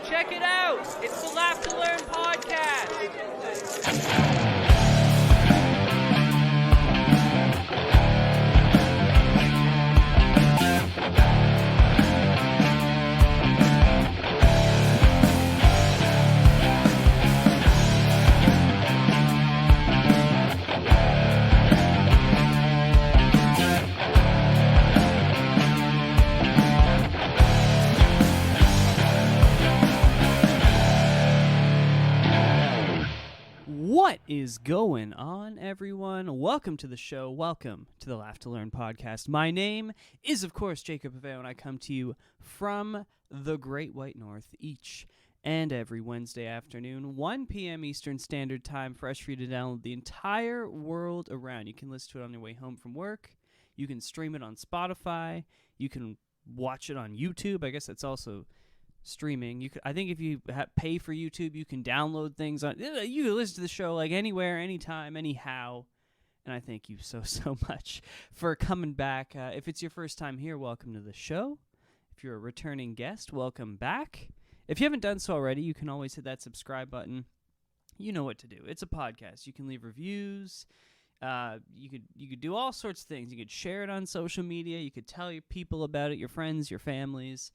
Check it out. It's the Laugh to Learn podcast. What is going on, everyone? Welcome to the show. Welcome to the Laugh to Learn podcast. My name is, of course, Jacob Aveo, and I come to you from the Great White North each and every Wednesday afternoon, 1 p.m. Eastern Standard Time, fresh for you to download the entire world around. You can listen to it on your way home from work. You can stream it on Spotify. You can watch it on YouTube. I guess that's also streaming. I think if you pay for YouTube, you can download things on. You can listen to the show like anywhere, anytime, anyhow. And I thank you so much for coming back. If it's your first time here, welcome to the show. If you're a returning guest, welcome back. If you haven't done so already, you can always hit that subscribe button. You know what to do. It's a podcast. You can leave reviews. You could do all sorts of things. You could share it on social media. You could tell your people about it, your friends, your families.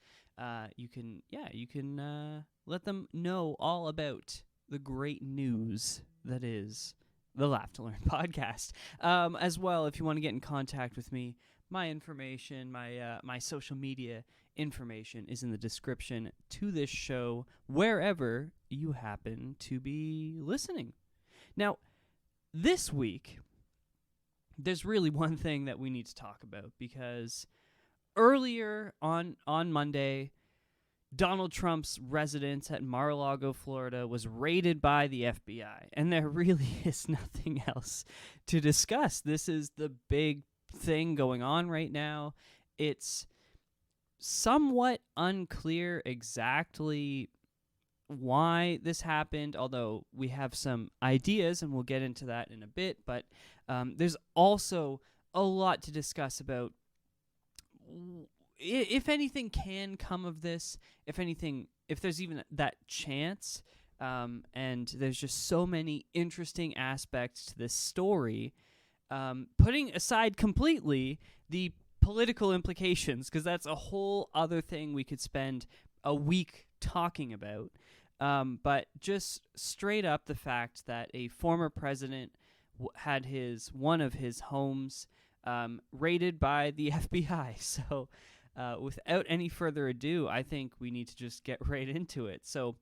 You can let them know all about the great news that is the Laugh to Learn podcast. As well, if you want to get in contact with me, my information, my social media information is in the description to this show, wherever you happen to be listening. Now, this week, there's really one thing that we need to talk about, because earlier on Monday, Donald Trump's residence at Mar-a-Lago, Florida, was raided by the FBI, and there really is nothing else to discuss. This is the big thing going on right now. It's somewhat unclear exactly why this happened, although we have some ideas, and we'll get into that in a bit, but there's also a lot to discuss about if anything can come of this, if there's even that chance, and there's just so many interesting aspects to this story, putting aside completely the political implications, because that's a whole other thing we could spend a week talking about, but just straight up the fact that a former president had one of his homes raided by the FBI. So without any further ado, I think we need to just get right into it. So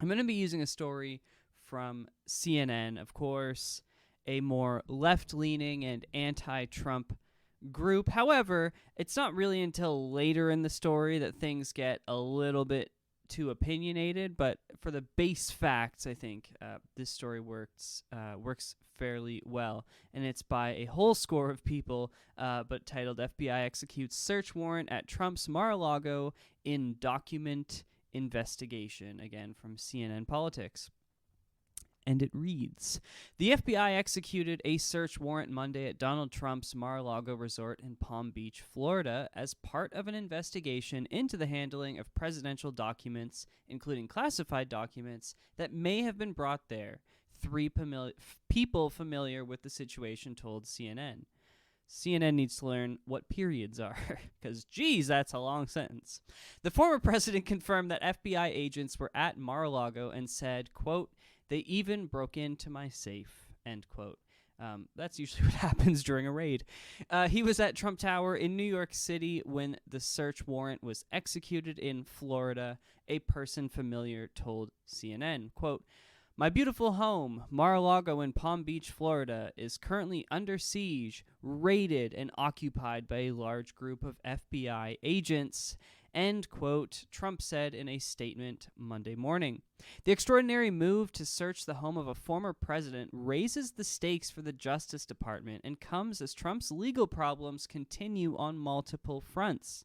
I'm going to be using a story from CNN, of course, a more left-leaning and anti-Trump group. However, it's not really until later in the story that things get a little bit too opinionated, but for the base facts, I think this story works fairly well, and it's by a whole score of people, but titled "FBI Executes Search Warrant at Trump's Mar-a-Lago in Document Investigation," again from CNN Politics. And it reads, "The FBI executed a search warrant Monday at Donald Trump's Mar-a-Lago resort in Palm Beach, Florida, as part of an investigation into the handling of presidential documents, including classified documents, that may have been brought there. Three people familiar with the situation told CNN. CNN needs to learn what periods are, because, geez, that's a long sentence. The former president confirmed that FBI agents were at Mar-a-Lago and said, quote, 'They even broke into my safe,' end quote." That's usually what happens during a raid. He was at Trump Tower in New York City when the search warrant was executed in Florida, a person familiar told CNN. Quote, "My beautiful home, Mar-a-Lago in Palm Beach, Florida, is currently under siege, raided, and occupied by a large group of FBI agents," end quote, Trump said in a statement Monday morning. The extraordinary move to search the home of a former president raises the stakes for the Justice Department and comes as Trump's legal problems continue on multiple fronts.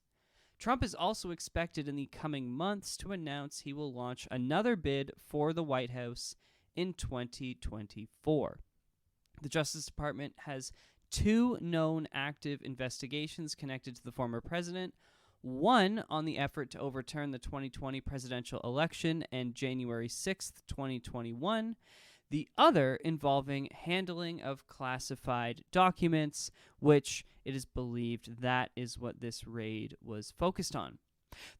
Trump is also expected in the coming months to announce he will launch another bid for the White House in 2024. The Justice Department has two known active investigations connected to the former president, one on the effort to overturn the 2020 presidential election and January 6th, 2021. The other involving handling of classified documents, which it is believed that is what this raid was focused on.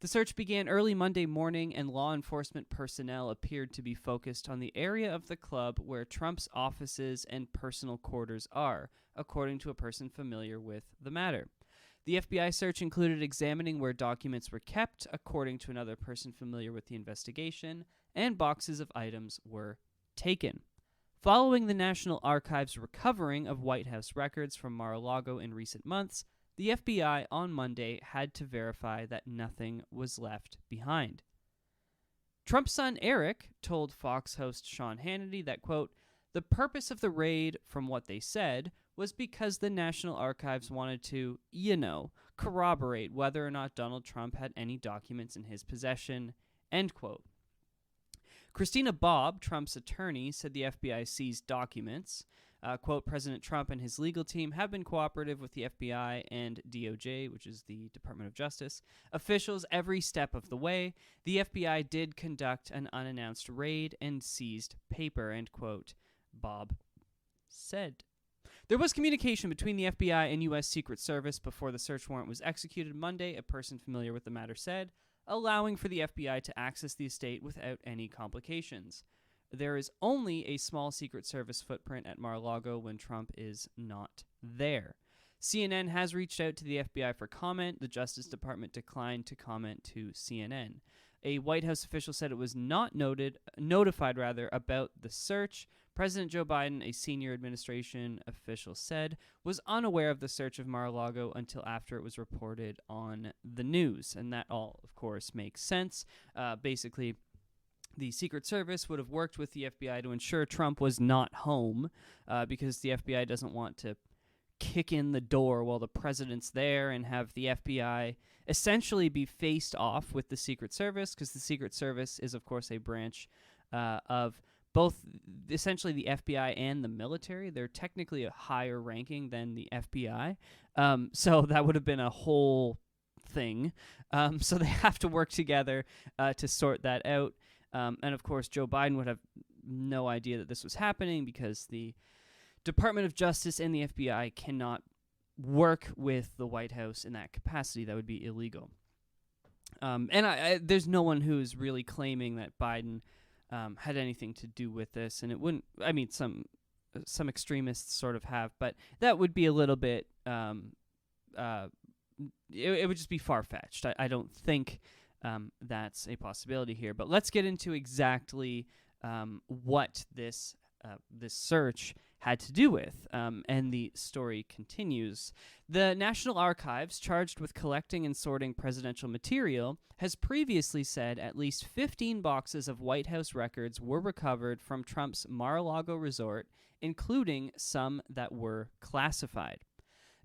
The search began early Monday morning, and law enforcement personnel appeared to be focused on the area of the club where Trump's offices and personal quarters are, according to a person familiar with the matter. The FBI search included examining where documents were kept, according to another person familiar with the investigation, and boxes of items were taken. Following the National Archives' recovering of White House records from Mar-a-Lago in recent months, the FBI on Monday had to verify that nothing was left behind. Trump's son Eric told Fox host Sean Hannity that, quote, "The purpose of the raid, from what they said, was because the National Archives wanted to, corroborate whether or not Donald Trump had any documents in his possession," end quote. Christina Bobb, Trump's attorney, said the FBI seized documents. Quote, "President Trump and his legal team have been cooperative with the FBI and DOJ, which is the Department of Justice, officials every step of the way. The FBI did conduct an unannounced raid and seized paper," end quote, Bobb said. There was communication between the FBI and U.S. Secret Service before the search warrant was executed Monday, a person familiar with the matter said, allowing for the FBI to access the estate without any complications. There is only a small Secret Service footprint at Mar-a-Lago when Trump is not there. CNN has reached out to the FBI for comment. The Justice Department declined to comment to CNN. A White House official said it was not notified about the search. President Joe Biden, a senior administration official, said was unaware of the search of Mar-a-Lago until after it was reported on the news. And that all, of course, makes sense. Basically, the Secret Service would have worked with the FBI to ensure Trump was not home because the FBI doesn't want to kick in the door while the president's there and have the FBI essentially be faced off with the Secret Service, because the Secret Service is, of course, a branch of both essentially the FBI and the military. They're technically a higher ranking than the FBI. So that would have been a whole thing. So they have to work together to sort that out. And, of course, Joe Biden would have no idea that this was happening because the Department of Justice and the FBI cannot work with the White House in that capacity. That would be illegal. And there's no one who's really claiming that Biden had anything to do with this. And it wouldn't – I mean, some extremists sort of have. But that would be a little bit it would just be far-fetched. I don't think – that's a possibility here. But let's get into exactly what this search had to do with. And the story continues. The National Archives, charged with collecting and sorting presidential material, has previously said at least 15 boxes of White House records were recovered from Trump's Mar-a-Lago resort, including some that were classified.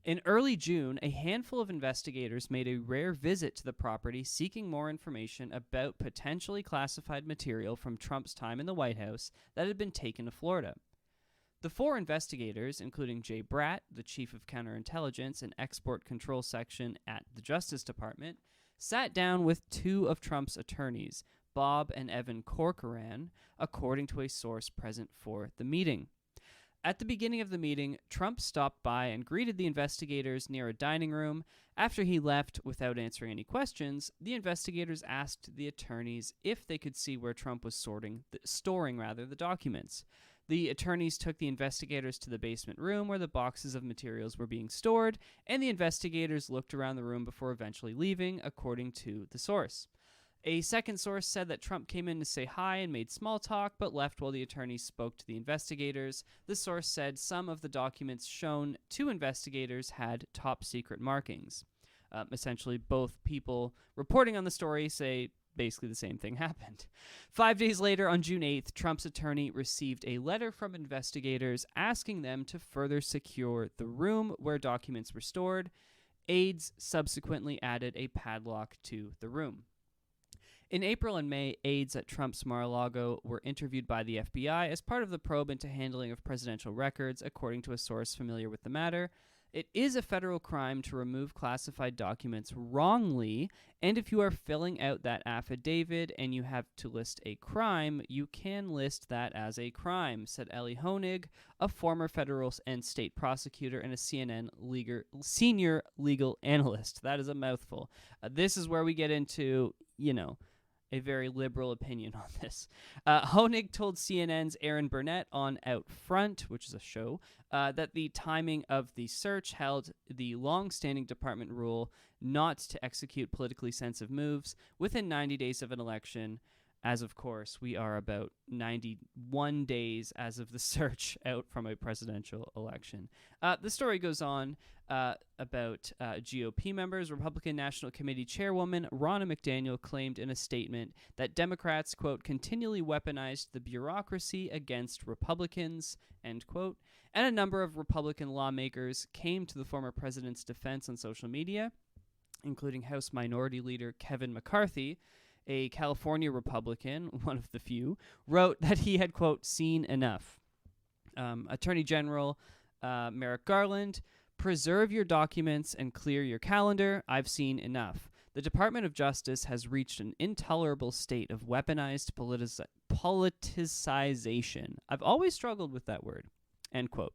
In early June, a handful of investigators made a rare visit to the property seeking more information about potentially classified material from Trump's time in the White House that had been taken to Florida. The 4 investigators, including Jay Bratt, the chief of counterintelligence and export control section at the Justice Department, sat down with 2 of Trump's attorneys, Bob and Evan Corcoran, according to a source present for the meeting. At the beginning of the meeting, Trump stopped by and greeted the investigators near a dining room. After he left without answering any questions, the investigators asked the attorneys if they could see where Trump was storing the documents. The attorneys took the investigators to the basement room where the boxes of materials were being stored, and the investigators looked around the room before eventually leaving, according to the source. A second source said that Trump came in to say hi and made small talk, but left while the attorneys spoke to the investigators. The source said some of the documents shown to investigators had top secret markings. Essentially, both people reporting on the story say basically the same thing happened. 5 days later, on June 8th, Trump's attorney received a letter from investigators asking them to further secure the room where documents were stored. Aides subsequently added a padlock to the room. In April and May, aides at Trump's Mar-a-Lago were interviewed by the FBI as part of the probe into handling of presidential records, according to a source familiar with the matter. It is a federal crime to remove classified documents wrongly, and if you are filling out that affidavit and you have to list a crime, you can list that as a crime, said Ellie Honig, a former federal and state prosecutor and a CNN senior legal analyst. That is a mouthful. This is where we get into, a very liberal opinion on this. Honig told CNN's Aaron Burnett on Out Front, which is a show, that the timing of the search held the long-standing department rule not to execute politically sensitive moves within 90 days of an election, as of course we are about 91 days as of the search out from a presidential election. The story goes on about GOP members. Republican National Committee Chairwoman Ronna McDaniel claimed in a statement that Democrats, quote, continually weaponized the bureaucracy against Republicans, end quote, and a number of Republican lawmakers came to the former president's defense on social media, including House Minority Leader Kevin McCarthy, a California Republican, one of the few, wrote that he had, quote, seen enough. Attorney General Merrick Garland, preserve your documents and clear your calendar. I've seen enough. The Department of Justice has reached an intolerable state of weaponized politicization. I've always struggled with that word, end quote.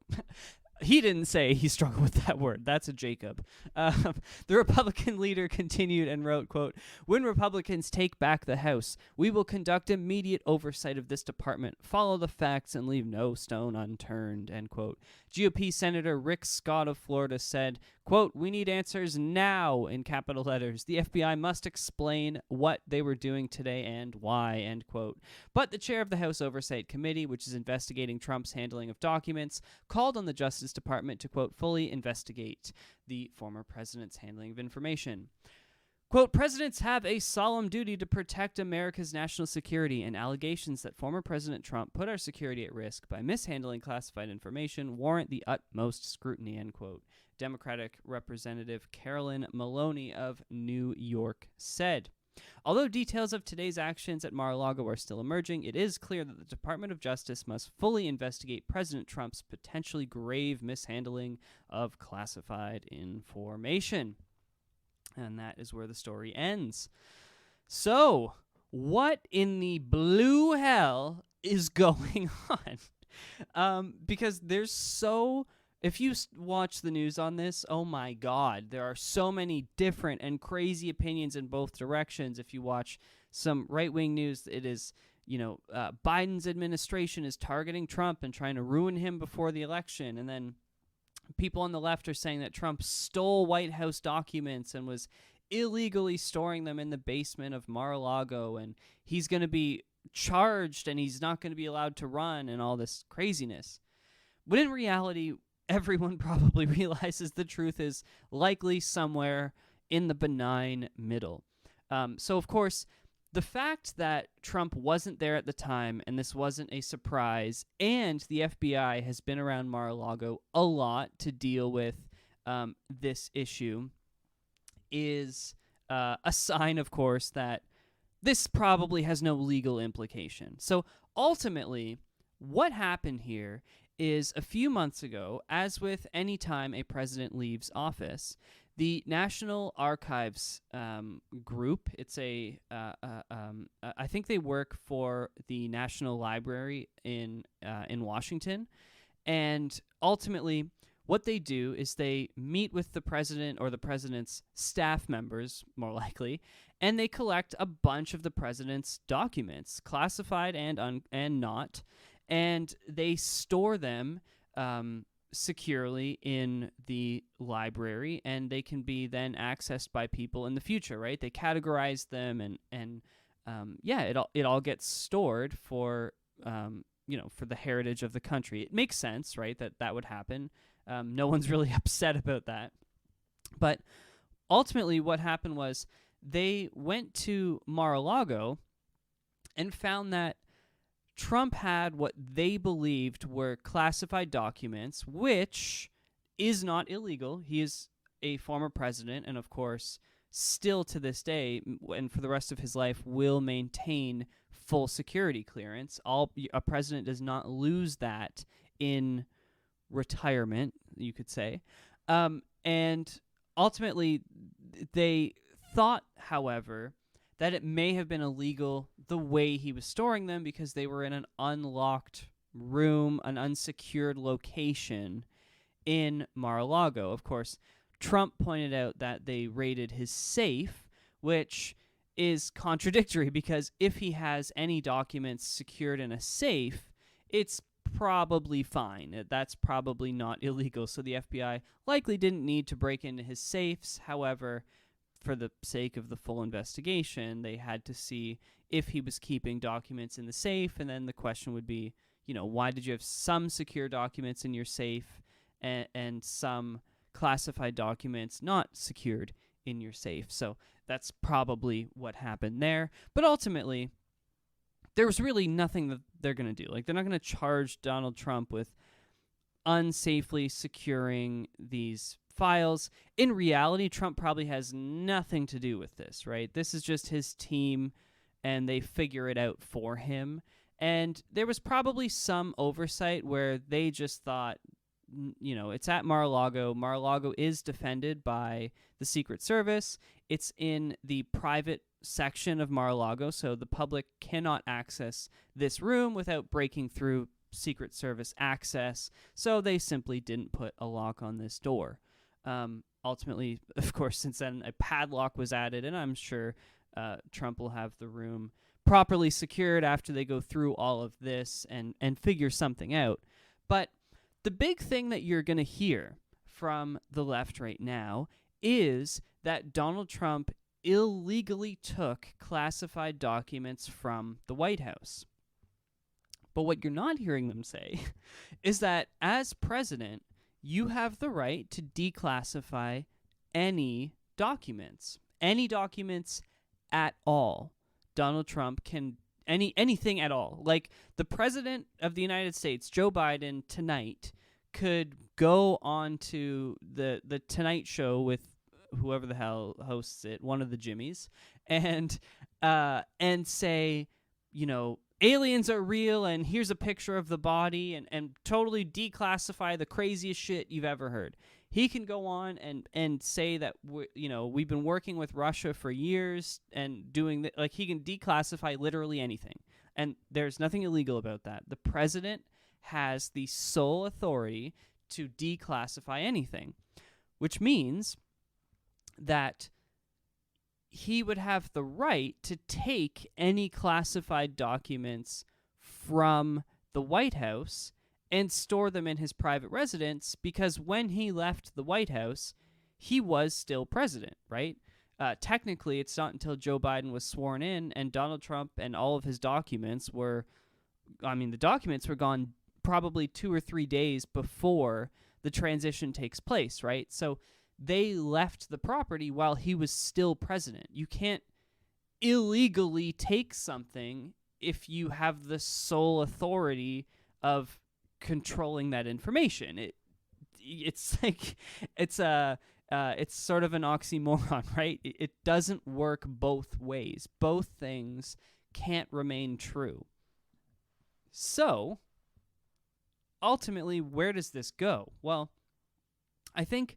He didn't say he struggled with that word. That's a Jacob. The Republican leader continued and wrote, quote, when Republicans take back the House, we will conduct immediate oversight of this department, follow the facts, and leave no stone unturned, end quote. GOP Senator Rick Scott of Florida said, quote, we need answers now, in capital letters. The FBI must explain what they were doing today and why, end quote. But the chair of the House Oversight Committee, which is investigating Trump's handling of documents, called on the Justice Department to, quote, fully investigate the former president's handling of information. Quote, presidents have a solemn duty to protect America's national security, and allegations that former President Trump put our security at risk by mishandling classified information warrant the utmost scrutiny, end quote. Democratic Representative Carolyn Maloney of New York said. Although details of today's actions at Mar-a-Lago are still emerging, it is clear that the Department of Justice must fully investigate President Trump's potentially grave mishandling of classified information. And that is where the story ends. So, what in the blue hell is going on? Because there's so... If you watch the news on this, oh my God, there are so many different and crazy opinions in both directions. If you watch some right-wing news, it is, Biden's administration is targeting Trump and trying to ruin him before the election. And then people on the left are saying that Trump stole White House documents and was illegally storing them in the basement of Mar-a-Lago, and he's going to be charged and he's not going to be allowed to run and all this craziness. But in reality, everyone probably realizes the truth is likely somewhere in the benign middle. So, of course, the fact that Trump wasn't there at the time and this wasn't a surprise, and the FBI has been around Mar-a-Lago a lot to deal with this issue, is a sign, of course, that this probably has no legal implication. So, ultimately, what happened here is a few months ago, as with any time a president leaves office, the National Archives group, it's I think they work for the National Library in Washington, and ultimately what they do is they meet with the president or the president's staff members, more likely, and they collect a bunch of the president's documents, classified and not, and they store them securely in the library, and they can be then accessed by people in the future, right? They categorize them, and it all gets stored for for the heritage of the country. It makes sense, right, that would happen. No one's really upset about that. But ultimately what happened was they went to Mar-a-Lago and found that Trump had what they believed were classified documents, which is not illegal. He is a former president, and of course, still to this day, and for the rest of his life, will maintain full security clearance. A president does not lose that in retirement, you could say. And ultimately, they thought, however, that it may have been illegal the way he was storing them because they were in an unlocked room, an unsecured location in Mar-a-Lago. Of course, Trump pointed out that they raided his safe, which is contradictory because if he has any documents secured in a safe, it's probably fine. That's probably not illegal. So the FBI likely didn't need to break into his safes. However, for the sake of the full investigation, they had to see if he was keeping documents in the safe. And then the question would be, why did you have some secure documents in your safe and some classified documents not secured in your safe? So that's probably what happened there. But ultimately, there was really nothing that they're going to do. Like, they're not going to charge Donald Trump with unsafely securing these files. In reality, Trump probably has nothing to do with this, right? This is just his team, and they figure it out for him. And there was probably some oversight where they just thought, it's at Mar-a-Lago. Mar-a-Lago is defended by the Secret Service. It's in the private section of Mar-a-Lago, so the public cannot access this room without breaking through Secret Service access. So they simply didn't put a lock on this door. Ultimately, of course, since then, a padlock was added, and I'm sure Trump will have the room properly secured after they go through all of this and figure something out. But the big thing that you're going to hear from the left right now is that Donald Trump illegally took classified documents from the White House. But what you're not hearing them say is that as president, you have the right to declassify any documents at all. Donald Trump can anything at all. Like, the president of the United States, Joe Biden, tonight could go on to the Tonight Show with whoever the hell hosts it, one of the Jimmys, and say, aliens are real, and here's a picture of the body, and totally declassify the craziest shit you've ever heard. He can go on and say that we've been working with Russia for years and doing that. Like, he can declassify literally anything, and there's nothing illegal about that. The president has the sole authority to declassify anything, which means that he would have the right to take any classified documents from the White House and store them in his private residence, because when he left the White House, he was still president, right? Technically, it's not until Joe Biden was sworn in and Donald Trump and all of his documents were, the documents were gone probably 2 or 3 days before the transition takes place, right? So they left the property while he was still president. You can't illegally take something if you have the sole authority of controlling that information. It's like it's sort of an oxymoron, right? It doesn't work both ways. Both things can't remain true. So ultimately, where does this go? Well, I think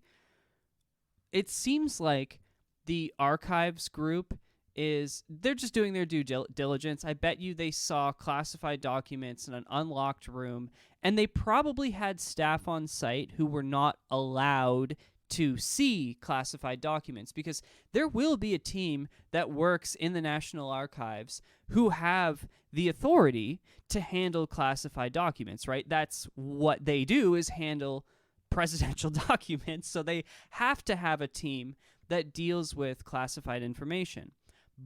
it seems like the archives group they're just doing their due diligence. I bet you they saw classified documents in an unlocked room, and they probably had staff on site who were not allowed to see classified documents, because there will be a team that works in the National Archives who have the authority to handle classified documents, right? That's what they do, is handle presidential documents. So they have to have a team that deals with classified information.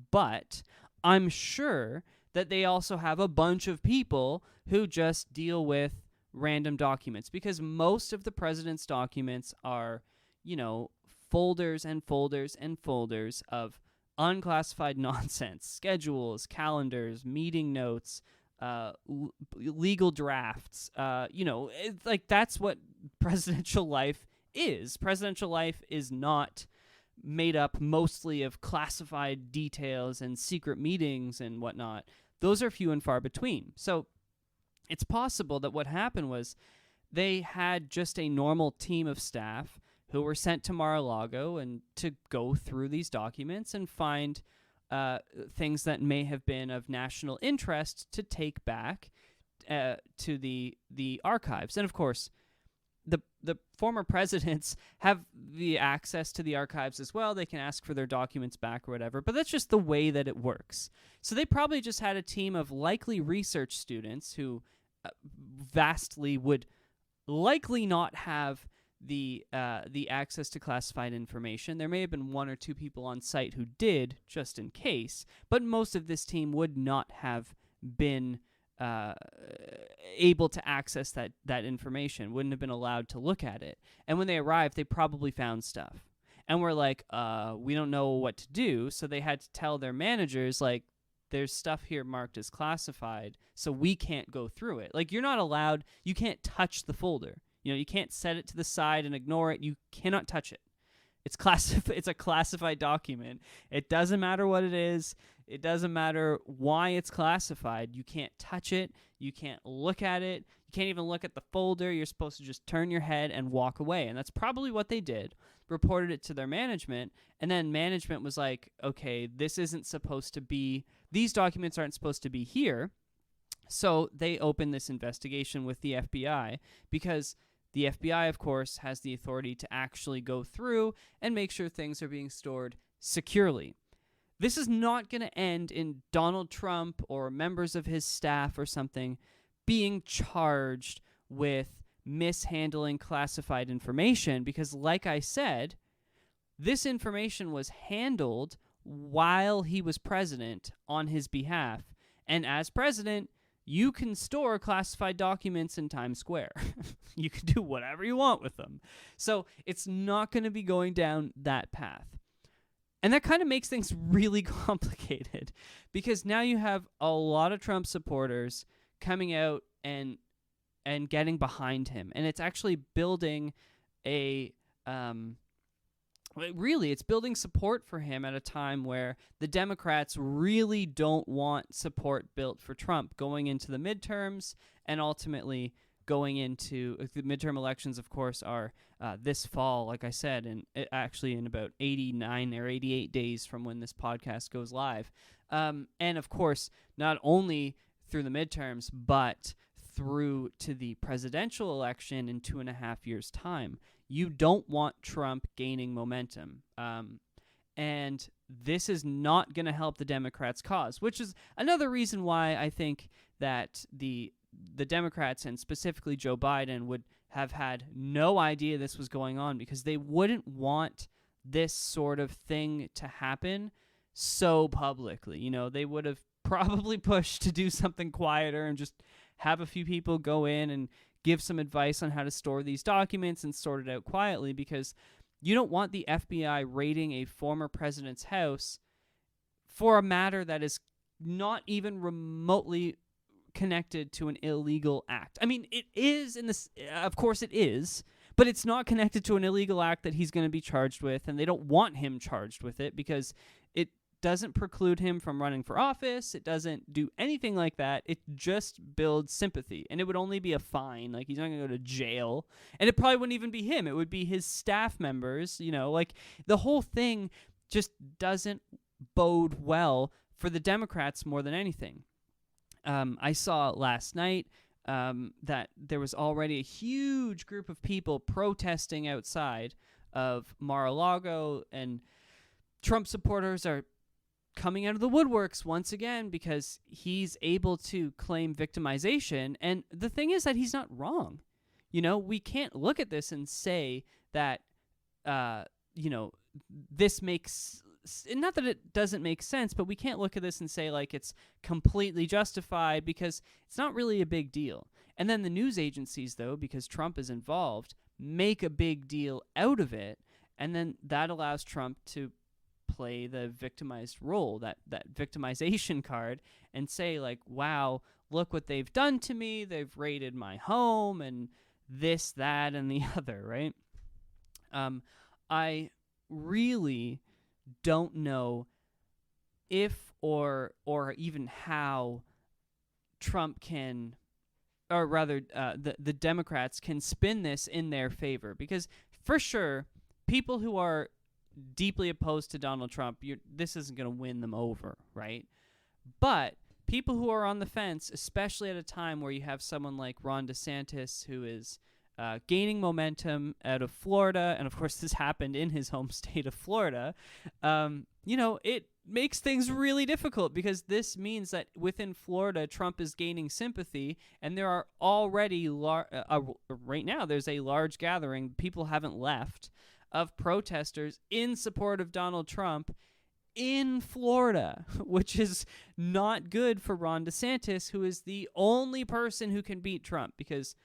But I'm sure that they also have a bunch of people who just deal with random documents, because most of the president's documents are, folders and folders and folders of unclassified nonsense, schedules, calendars, meeting notes, legal drafts. It's like, that's what presidential life is. Presidential life is not made up mostly of classified details and secret meetings and whatnot. Those are few and far between. So it's possible that what happened was they had just a normal team of staff who were sent to Mar-a-Lago and to go through these documents and find things that may have been of national interest to take back to the archives. And of course, the former presidents have the access to the archives as well. They can ask for their documents back or whatever, but that's just the way that it works. So they probably just had a team of likely research students who vastly would likely not have the access to classified information. There may have been one or two people on site who did, just in case, but most of this team would not have been able to access that information, wouldn't have been allowed to look at it. And when they arrived, they probably found stuff. And we're like, we don't know what to do, so they had to tell their managers, like, there's stuff here marked as classified, so we can't go through it. Like, you're not allowed, you can't touch the folder. You know, you can't set it to the side and ignore it. You cannot touch it. It's it's a classified document. It doesn't matter what it is. It doesn't matter why it's classified. You can't touch it. You can't look at it. You can't even look at the folder. You're supposed to just turn your head and walk away. And that's probably what they did. Reported it to their management. And then management was like, okay, this isn't supposed to be, these documents aren't supposed to be here. So they opened this investigation with the FBI because the FBI, of course, has the authority to actually go through and make sure things are being stored securely. This is not going to end in Donald Trump or members of his staff or something being charged with mishandling classified information because, like I said, this information was handled while he was president on his behalf. And as president, you can store classified documents in Times Square. You can do whatever you want with them. So it's not going to be going down that path. And that kind of makes things really complicated because now you have a lot of Trump supporters coming out and getting behind him. And it's actually building it's building support for him at a time where the Democrats really don't want support built for Trump going into the midterms and ultimately going into the midterm elections, of course, are this fall, like I said, and actually in about 89 or 88 days from when this podcast goes live. And of course, not only through the midterms, but through to the presidential election in 2.5 years' time. You don't want Trump gaining momentum. And this is not going to help the Democrats' cause, which is another reason why I think that the Democrats, and specifically Joe Biden, would have had no idea this was going on because they wouldn't want this sort of thing to happen so publicly. You know, they would have probably pushed to do something quieter and just have a few people go in and give some advice on how to store these documents and sort it out quietly because you don't want the FBI raiding a former president's house for a matter that is not even remotely connected to an illegal act. I mean, it is of course it is, but it's not connected to an illegal act that he's going to be charged with, and they don't want him charged with it because it doesn't preclude him from running for office. It doesn't do anything like that. It just builds sympathy, and it would only be a fine. Like, he's not going to go to jail, and it probably wouldn't even be him. It would be his staff members, you know, like the whole thing just doesn't bode well for the Democrats more than anything. I saw last night that there was already a huge group of people protesting outside of Mar-a-Lago, and Trump supporters are coming out of the woodworks once again because he's able to claim victimization. And the thing is that he's not wrong. You know, we can't look at this and say that, this makes... Not that it doesn't make sense, but we can't look at this and say, like, it's completely justified because it's not really a big deal. And then the news agencies, though, because Trump is involved, make a big deal out of it, and then that allows Trump to play the victimized role, that victimization card, and say, like, wow, look what they've done to me. They've raided my home and this, that, and the other, right? I really don't know if or even how Trump can, or rather the Democrats can spin this in their favor, because for sure people who are deeply opposed to Donald Trump, this isn't going to win them over, right? But people who are on the fence, especially at a time where you have someone like Ron DeSantis, who is gaining momentum out of Florida, and of course this happened in his home state of Florida, it makes things really difficult, because this means that within Florida, Trump is gaining sympathy, and there are already, right now, there's a large gathering, people haven't left, of protesters in support of Donald Trump in Florida, which is not good for Ron DeSantis, who is the only person who can beat Trump, because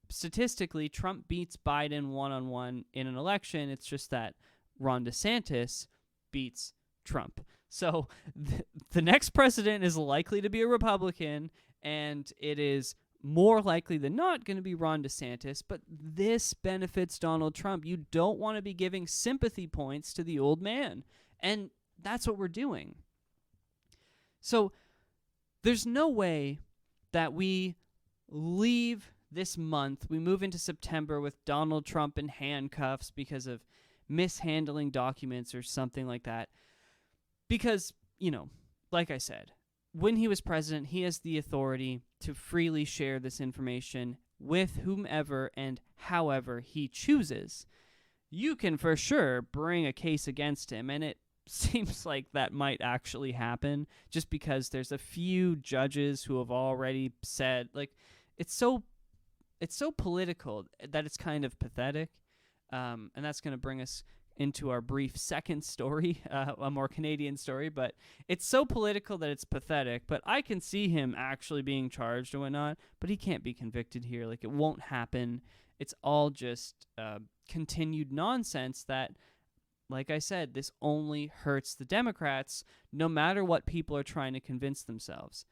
statistically, Trump beats Biden one-on-one in an election. It's just that Ron DeSantis beats Trump. So the next president is likely to be a Republican, and it is more likely than not going to be Ron DeSantis, but this benefits Donald Trump. You don't want to be giving sympathy points to the old man, and that's what we're doing. So there's no way that we leave this month, we move into September with Donald Trump in handcuffs because of mishandling documents or something like that. Because, like I said, when he was president, he has the authority to freely share this information with whomever and however he chooses. You can for sure bring a case against him, and it seems like that might actually happen, just because there's a few judges who have already said, it's so political that it's kind of pathetic, and that's going to bring us into our brief second story, a more Canadian story, but it's so political that it's pathetic, but I can see him actually being charged or whatnot, but he can't be convicted here. It won't happen. It's all just continued nonsense that, like I said, this only hurts the Democrats, no matter what people are trying to convince themselves.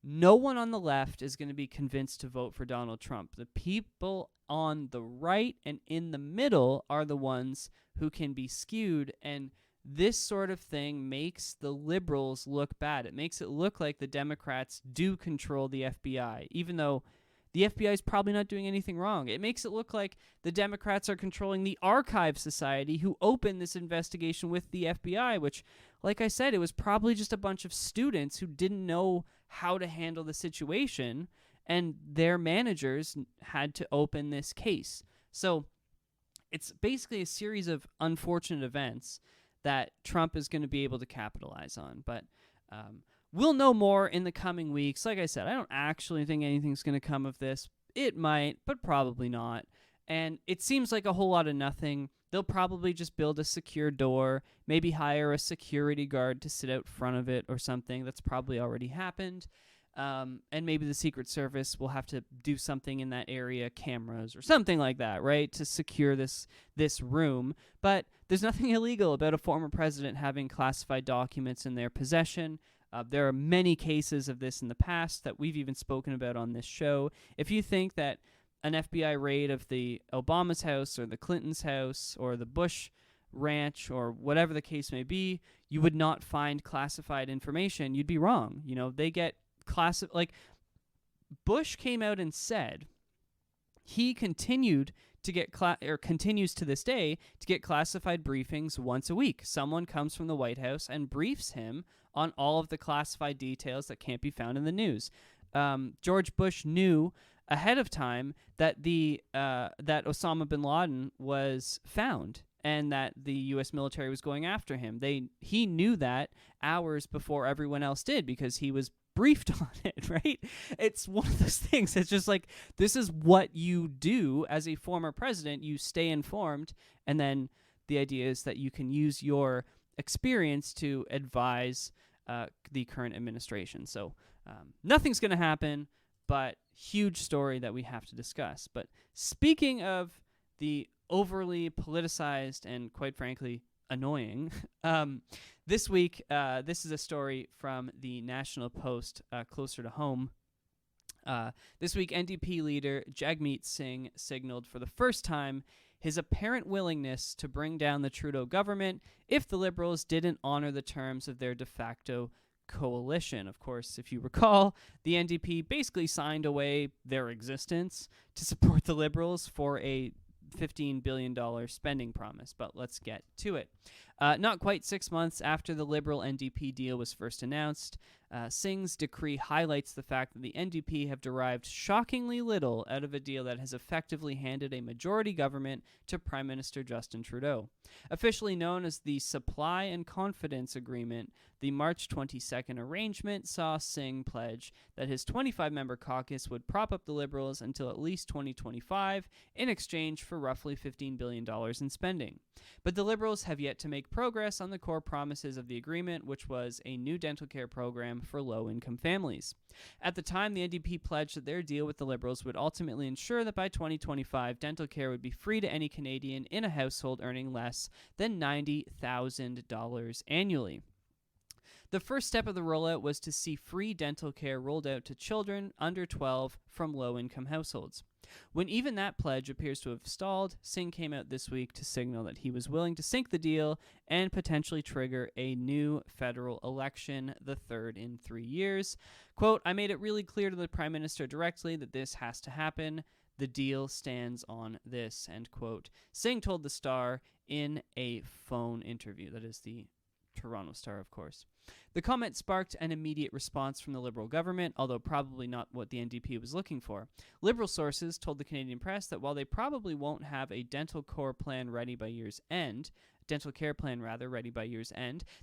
No one on the left is going to be convinced to vote for Donald Trump. The people on the right and in the middle are the ones who can be skewed, and this sort of thing makes the liberals look bad. It makes it look like the Democrats do control the FBI, even though the FBI is probably not doing anything wrong. It makes it look like the Democrats are controlling the Archive Society, who opened this investigation with the FBI, which, like I said, it was probably just a bunch of students who didn't know how to handle the situation, and their managers had to open this case. So it's basically a series of unfortunate events that Trump is going to be able to capitalize on. But we'll know more in the coming weeks. Like I said, I don't actually think anything's going to come of this. It might, but probably not. And it seems like a whole lot of nothing. They'll probably just build a secure door, maybe hire a security guard to sit out front of it or something. That's probably already happened. And maybe the Secret Service will have to do something in that area, cameras or something like that, right, to secure this room. But there's nothing illegal about a former president having classified documents in their possession. There are many cases of this in the past that we've even spoken about on this show. If you think that an FBI raid of the Obama's house or the Clinton's house or the Bush ranch or whatever the case may be, you would not find classified information, you'd be wrong. They get Bush came out and said he continued to get continues to this day to get classified briefings once a week. Someone comes from the White House and briefs him on all of the classified details that can't be found in the news. George Bush knew ahead of time that that Osama bin Laden was found and that the U.S. military was going after him. He knew that hours before everyone else did because he was briefed on it, right? It's one of those things. It's just this is what you do as a former president. You stay informed, and then the idea is that you can use your experience to advise the current administration. So nothing's going to happen, but huge story that we have to discuss. But speaking of the overly politicized and, quite frankly, annoying, this week, this is a story from the National Post, closer to home. This week, NDP leader Jagmeet Singh signaled for the first time his apparent willingness to bring down the Trudeau government if the Liberals didn't honor the terms of their de facto coalition. Of course, if you recall, the NDP basically signed away their existence to support the Liberals for a $15 billion spending promise, but let's get to it. Not quite 6 months after the Liberal NDP deal was first announced, Singh's decree highlights the fact that the NDP have derived shockingly little out of a deal that has effectively handed a majority government to Prime Minister Justin Trudeau. Officially known as the Supply and Confidence Agreement, the March 22nd arrangement saw Singh pledge that his 25-member caucus would prop up the Liberals until at least 2025 in exchange for roughly $15 billion in spending. But the Liberals have yet to make progress on the core promises of the agreement, which was a new dental care program for low-income families. At the time, the NDP pledged that their deal with the Liberals would ultimately ensure that by 2025, dental care would be free to any Canadian in a household earning less than $90,000 annually. The first step of the rollout was to see free dental care rolled out to children under 12 from low-income households. When even that pledge appears to have stalled, Singh came out this week to signal that he was willing to sink the deal and potentially trigger a new federal election, the third in 3 years. Quote, "I made it really clear to the Prime Minister directly that this has to happen. The deal stands on this," end quote. Singh told the Star in a phone interview. That is the Toronto Star, of course. The comment sparked an immediate response from the Liberal government, although probably not what the NDP was looking for. Liberal sources told the Canadian press that while they probably won't have a dental care plan ready by year's end,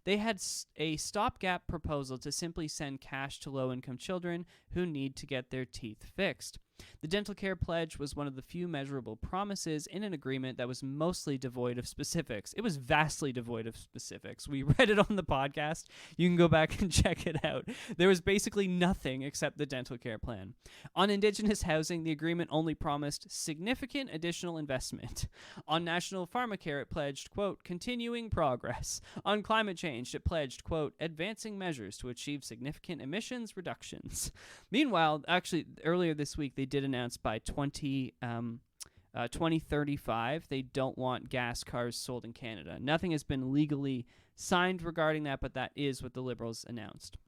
they had a stopgap proposal to simply send cash to low-income children who need to get their teeth fixed. The dental care pledge was one of the few measurable promises in an agreement that was mostly devoid of specifics. It was vastly devoid of specifics. We read it on the podcast. You can go back and check it out. There was basically nothing except the dental care plan. On Indigenous housing, the agreement only promised significant additional investment. On national pharmacare, it pledged, quote, continuing progress. On climate change, it pledged, quote, advancing measures to achieve significant emissions reductions. Meanwhile, actually, earlier this week, they did announce by 2035 they don't want gas cars sold in Canada. Nothing has been legally signed regarding that, but that is what the Liberals announced.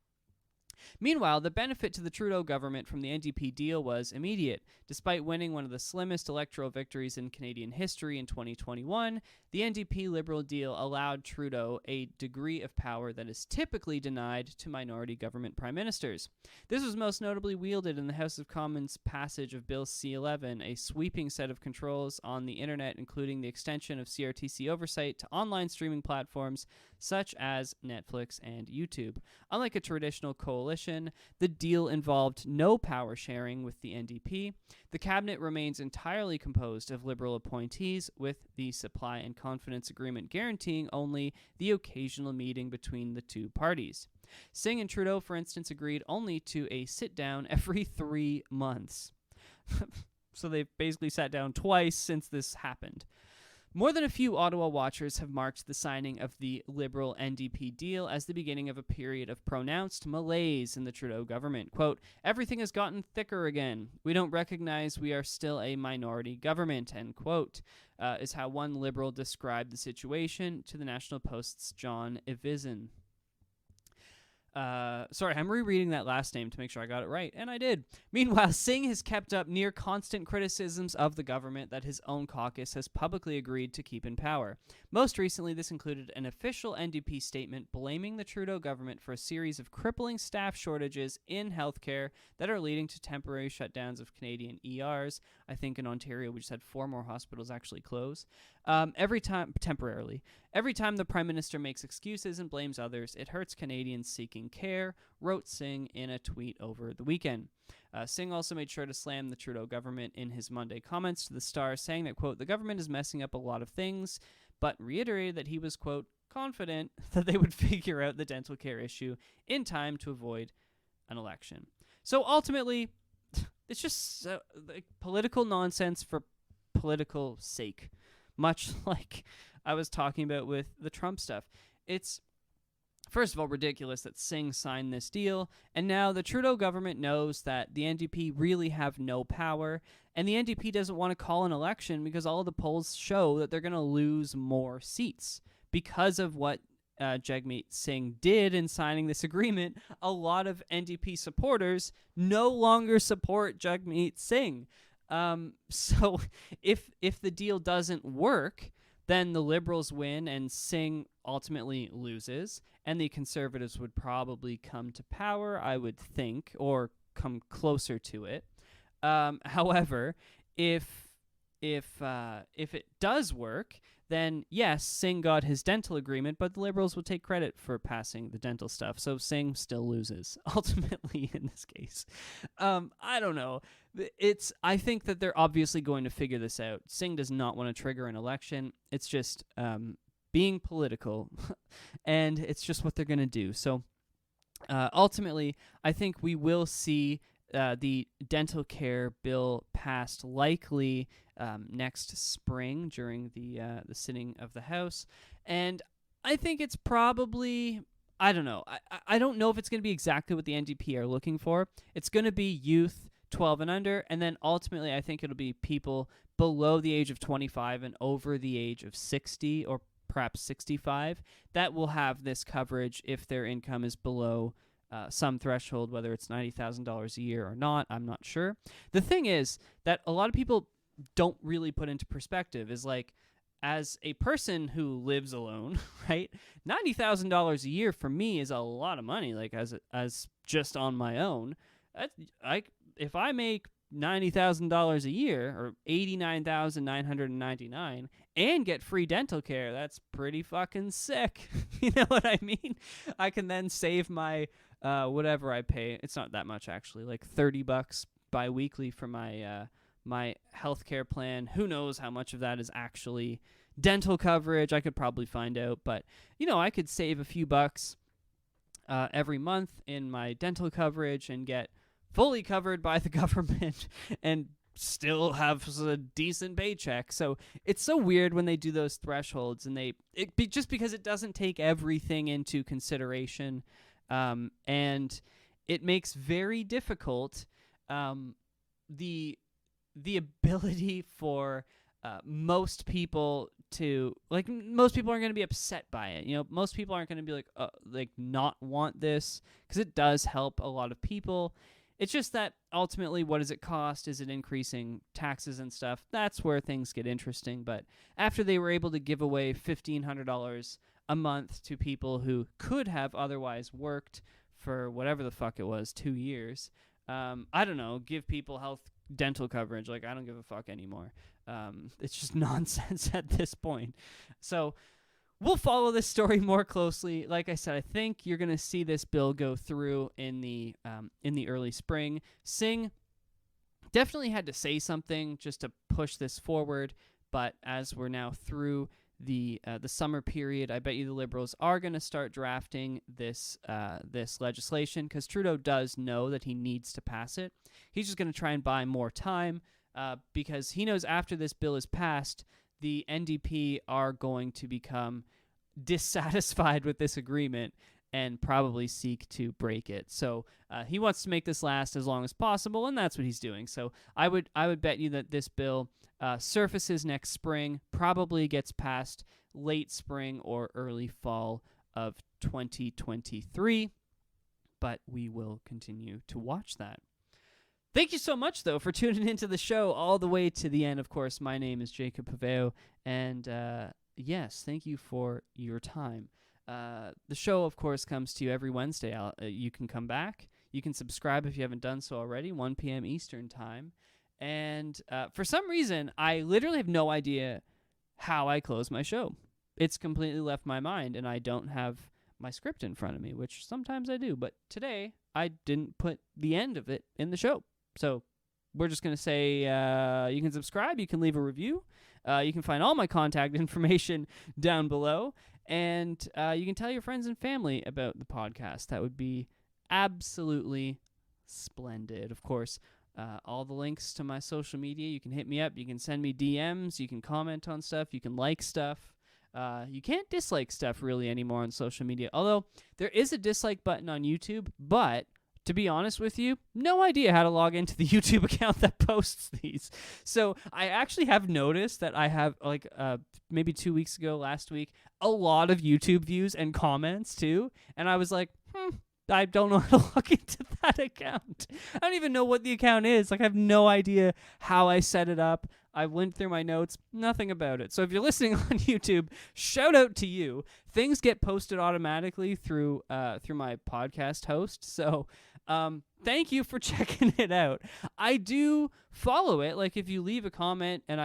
Meanwhile, the benefit to the Trudeau government from the NDP deal was immediate. Despite winning one of the slimmest electoral victories in Canadian history in 2021, the NDP Liberal deal allowed Trudeau a degree of power that is typically denied to minority government prime ministers. This was most notably wielded in the House of Commons passage of Bill C-11, a sweeping set of controls on the internet, including the extension of CRTC oversight to online streaming platforms such as Netflix and YouTube. Unlike a traditional coalition, the deal involved no power sharing with the NDP. The cabinet remains entirely composed of Liberal appointees, with the Supply and Confidence Agreement guaranteeing only the occasional meeting between the two parties. Singh and Trudeau, for instance, agreed only to a sit-down every 3 months. So they've basically sat down twice since this happened. More than a few Ottawa watchers have marked the signing of the Liberal NDP deal as the beginning of a period of pronounced malaise in the Trudeau government. Quote, everything has gotten thicker again. We don't recognize we are still a minority government, end quote, is how one Liberal described the situation to the National Post's John Evisin. Sorry, I'm rereading that last name to make sure I got it right, and I did. Meanwhile, Singh has kept up near constant criticisms of the government that his own caucus has publicly agreed to keep in power. Most recently, this included an official NDP statement blaming the Trudeau government for a series of crippling staff shortages in healthcare that are leading to temporary shutdowns of Canadian ERs. I think in Ontario, we just had 4 more hospitals actually close. Temporarily. Every time the Prime Minister makes excuses and blames others, it hurts Canadians seeking care, wrote Singh in a tweet over the weekend. Singh also made sure to slam the Trudeau government in his Monday comments to the Star, saying that, quote, the government is messing up a lot of things, but reiterated that he was, quote, confident that they would figure out the dental care issue in time to avoid an election. So ultimately, it's just like political nonsense for political sake. Much like I was talking about with the Trump stuff. It's, first of all, ridiculous that Singh signed this deal, and now the Trudeau government knows that the NDP really have no power, and the NDP doesn't want to call an election because all of the polls show that they're going to lose more seats. Because of what Jagmeet Singh did in signing this agreement, a lot of NDP supporters no longer support Jagmeet Singh. So if the deal doesn't work, then the Liberals win and Singh ultimately loses, and the Conservatives would probably come to power, I would think, or come closer to it. However, if it does work, then yes, Singh got his dental agreement, but the Liberals would take credit for passing the dental stuff. So Singh still loses ultimately in this case. I don't know. I think that they're obviously going to figure this out. Singh does not want to trigger an election. It's just being political, and it's just what they're going to do. So ultimately, I think we will see the dental care bill passed likely next spring during the sitting of the House, and I think it's probably, I don't know. I don't know if it's going to be exactly what the NDP are looking for. It's going to be youth 12 and under, and then ultimately I think it'll be people below the age of 25 and over the age of 60 or perhaps 65 that will have this coverage if their income is below some threshold, whether it's $90,000 a year or not. I'm not sure. The thing is that a lot of people don't really put into perspective is like, as a person who lives alone, right? $90,000 a year for me is a lot of money. Like as just on my own, if I make $90,000 a year or $89,999 and get free dental care, that's pretty fucking sick. You know what I mean? I can then save my whatever I pay. It's not that much actually, like $30 bi-weekly for my my healthcare plan. Who knows how much of that is actually dental coverage? I could probably find out, but I could save a few bucks every month in my dental coverage and get fully covered by the government and still have a decent paycheck. So it's so weird when they do those thresholds, and just because it doesn't take everything into consideration, and it makes very difficult the ability for most people to, like, most people aren't going to be upset by it. Most people aren't going to be like not want this, because it does help a lot of people. It's just that ultimately, what does it cost? Is it increasing taxes and stuff? That's where things get interesting. But after they were able to give away $1,500 a month to people who could have otherwise worked for whatever the fuck it was, 2 years, I don't know, give people health dental coverage. Like, I don't give a fuck anymore. It's just nonsense at this point. So we'll follow this story more closely. Like I said, I think you're going to see this bill go through in the early spring. Singh definitely had to say something just to push this forward, but as we're now through the summer period, I bet you the Liberals are going to start drafting this legislation, because Trudeau does know that he needs to pass it. He's just going to try and buy more time because he knows after this bill is passed, the NDP are going to become dissatisfied with this agreement and probably seek to break it. So he wants to make this last as long as possible, and that's what he's doing. So I would bet you that this bill surfaces next spring, probably gets passed late spring or early fall of 2023, but we will continue to watch that. Thank you so much, though, for tuning into the show all the way to the end. Of course, my name is Jacob Paveo, and yes, thank you for your time. The show, of course, comes to you every Wednesday. You can come back. You can subscribe if you haven't done so already, 1 p.m. Eastern Time. And for some reason, I literally have no idea how I close my show. It's completely left my mind, and I don't have my script in front of me, which sometimes I do. But today, I didn't put the end of it in the show. So we're just going to say you can subscribe, you can leave a review, you can find all my contact information down below, and you can tell your friends and family about the podcast. That would be absolutely splendid. Of course, all the links to my social media, you can hit me up, you can send me DMs, you can comment on stuff, you can like stuff. You can't dislike stuff really anymore on social media, although there is a dislike button on YouTube, but to be honest with you, no idea how to log into the YouTube account that posts these. So I actually have noticed that I have, like, maybe 2 weeks ago, last week, a lot of YouTube views and comments too. And I was like, I don't know how to log into that account. I don't even know what the account is. Like, I have no idea how I set it up. I went through my notes, nothing about it. So if you're listening on YouTube, shout out to you. Things get posted automatically through my podcast host. So thank you for checking it out. I do follow it. Like, if you leave a comment and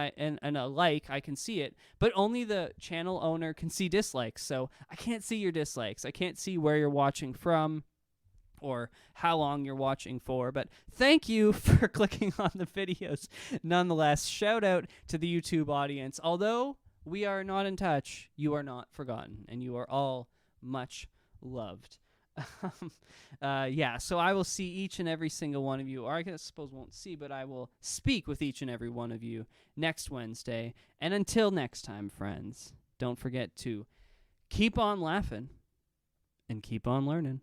a like, I can see it, but only the channel owner can see dislikes. So I can't see your dislikes. I can't see where you're watching from or how long you're watching for, but thank you for clicking on the videos. Nonetheless, shout out to the YouTube audience. Although we are not in touch, you are not forgotten, and you are all much loved. So I will see each and every single one of you, or I suppose won't see, but I will speak with each and every one of you next Wednesday. And until next time, friends, don't forget to keep on laughing and keep on learning.